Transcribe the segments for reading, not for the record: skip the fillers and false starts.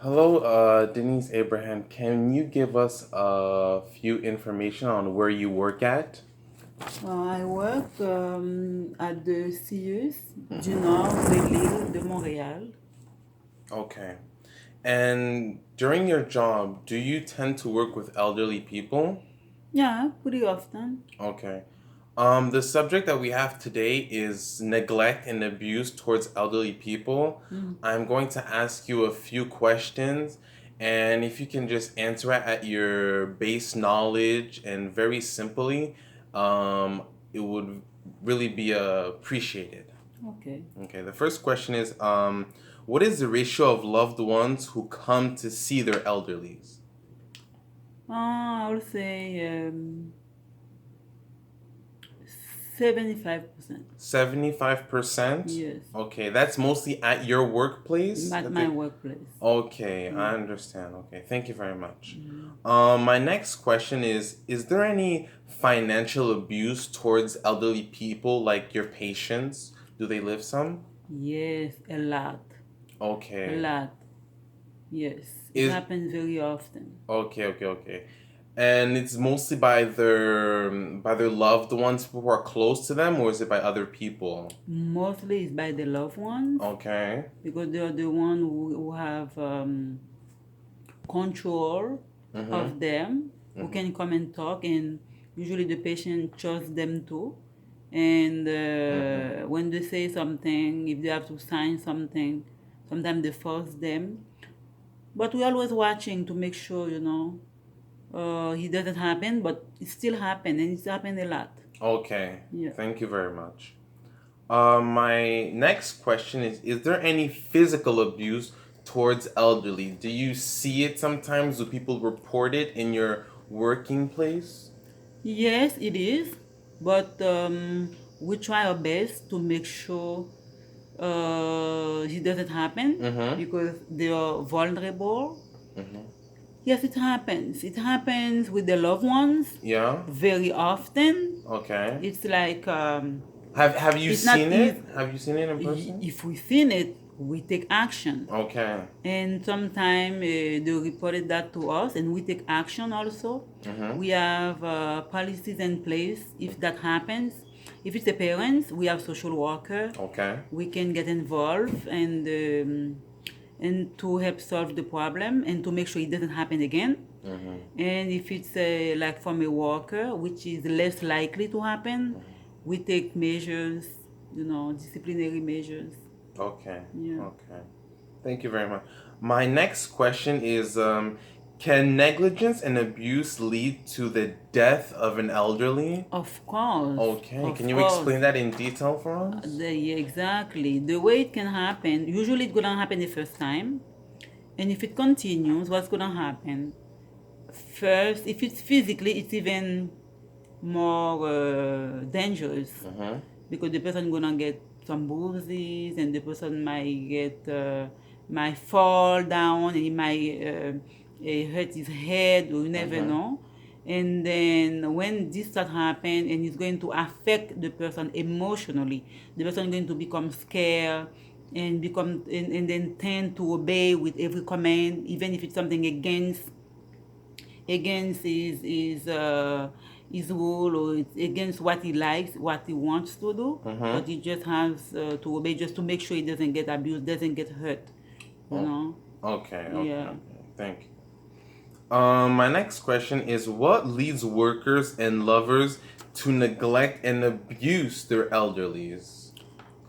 Hello, Denise Abraham. Can you give us a few information on where you work at? I work at the CIUS du Hmm. Nord de l'île de Montréal. Okay. And during your job, do you tend to work with elderly people? Yeah, pretty often. Okay. The subject that we have today is neglect and abuse towards elderly people. Mm. I'm going to ask you a few questions, and if you can just answer it at your base knowledge and very simply, it would really be appreciated. Okay. Okay, the first question is, what is the ratio of loved ones who come to see their elderlies? I would say 75%. 75%? Yes, Okay, that's mostly at your workplace? at my workplace. Okay, Yeah. I understand. Okay, thank you very much. Mhm. My next question is there any financial abuse towards elderly people like your patients? Do they live some? Yes, a lot. A Okay. lot. Yes, it Is happens very often. okay. And it's mostly by their loved ones, people who are close to them, or is it by other people? Mostly it's by the loved ones Okay. because they are the one who have control Mm-hmm. of them, who Mm-hmm. can come and talk, and usually the patient trusts them too. And Mm-hmm. when they say something, if they have to sign something, sometimes they force them. But we're always watching to make sure, it doesn't happen, but it still happen, and it's happened a lot. Okay. Yeah. Thank you very much. My next question is there any physical abuse towards elderly? Do you see it sometimes? Do people report it in your working place? Yes, it is, but we try our best to make sure it doesn't happen Mm-hmm. because they are vulnerable. Mm-hmm. Yes, it happens. It happens with the loved ones Yeah. very often. Okay. It's like Have you it's not seen easy. it? Have you seen it in person? If we seen it, we take action. Okay. And sometimes they reported that to us, and we take action also. Mm-hmm. We have policies in place if that happens. If it's a parent, we have social worker. Okay. We can get involved and to help solve the problem and to make sure it doesn't happen again. Mm-hmm. And if it's like from a worker, which is less likely to happen, we take measures, disciplinary measures. Okay. Yeah. Okay. Thank you very much. My next question is can negligence and abuse lead to the death of an elderly? Of course, Okay. Can of you course. explain that in detail for us? Yeah, exactly. The way it can happen, usually it's gonna happen the first time. And if it continues, what's gonna happen? First, if it's physically, it's even more dangerous Mm-hmm. because the person gonna get some bruises and the person might fall down and he might hurt his head, or you never Mm-hmm. know. And then when this start happen and it's going to affect the person emotionally, the person is going to become scared and and then tend to obey with every command, even if it's something against his rule, or it's against what he likes, what he wants to do. Mm-hmm. But he just has to obey just to make sure he doesn't get abused, doesn't get hurt. You Oh, know? okay. Yeah. Thank you. My next question is what leads workers and lovers to neglect and abuse their elderlies?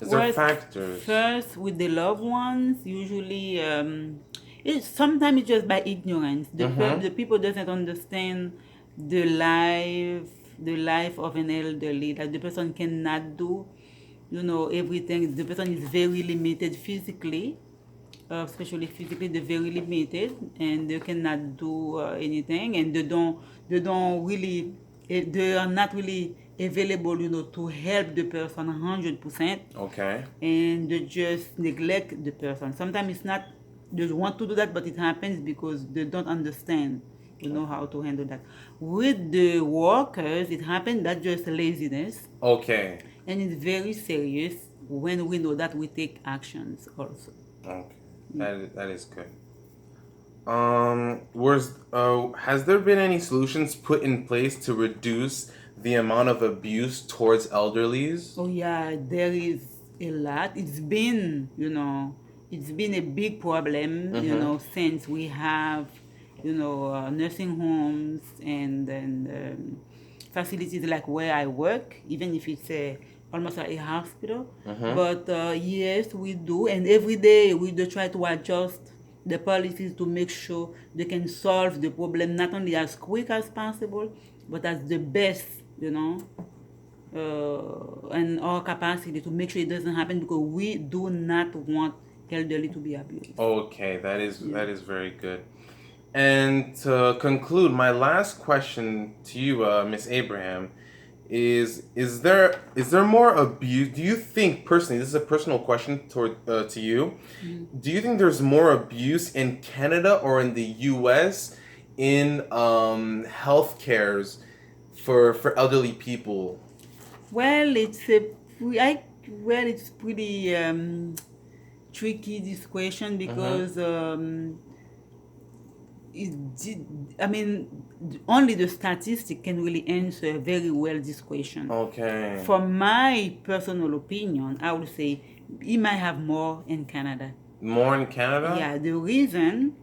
Is there Well, factors? first with the loved ones, usually it's sometimes it's just by ignorance. Mm-hmm. The people doesn't understand the life the life of an elderly. Like the person cannot do, everything. The person is very limited physically, especially physically. They're very limited and they cannot do anything, and they don't really they are not really available, to help the person 100%, Okay. and they just neglect the person. Sometimes it's not they want to do that, but it happens because they don't understand, how to handle that. With the workers, it happens that just laziness, Okay. and it's very serious. When we know that, we take actions also. Okay. Yeah. That is good. Has there been any solutions put in place to reduce the amount of abuse towards elderlies? Oh yeah, there is a lot. It's been a big problem, Mm-hmm. since we have, nursing homes and facilities like where I work, even if it's almost like a hospital. Mm-hmm. But yes, we do, and every day we do try to adjust the policies to make sure they can solve the problem not only as quick as possible, but as the best, and our capacity to make sure it doesn't happen, because we do not want elderly to be abused. Okay, that is Yeah. that is very good. And to conclude, my last question to you, Miss Abraham, is there more abuse? Do you think personally, this is a personal question toward to you, do you think there's more abuse in Canada or in the U.S. in healthcares for elderly people? Well, it's pretty tricky, this question, Mm-hmm. because I mean, only the statistic can really answer very well this question. Okay. From my personal opinion, I would say it might have more in Canada. More in Canada? Yeah, the reason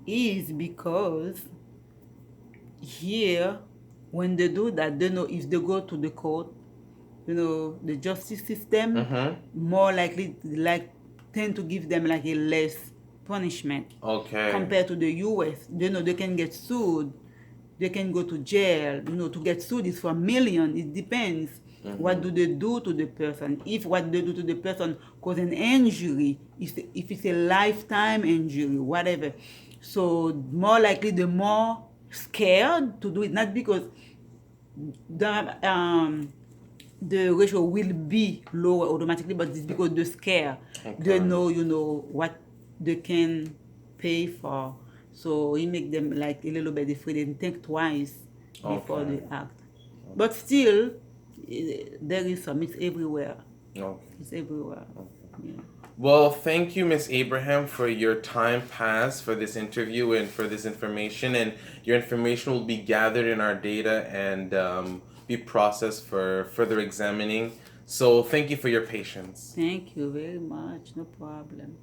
is because here, when they do that, they know if they go to the court, the justice system Mm-hmm. more likely like tend to give them like a less punishment Okay. compared to the US. They know they can get sued, they can go to jail. To get sued is for millions. It depends. What do they do to the person? If what they do to the person cause an injury, if it's a lifetime injury, whatever. So more likely, the more scared to do it, not because the ratio will be lower automatically, but it's because the scare. They Okay. know, what they can pay for. So it make them like a little bit afraid and think twice before Okay. they act. But still, there is some. It's everywhere. Okay. It's everywhere. Yeah. Well, thank you, Miss Abraham, for your time passed for this interview and for this information. And your information will be gathered in our data and be processed for further examining. So, thank you for your patience. Thank you very much. No problem.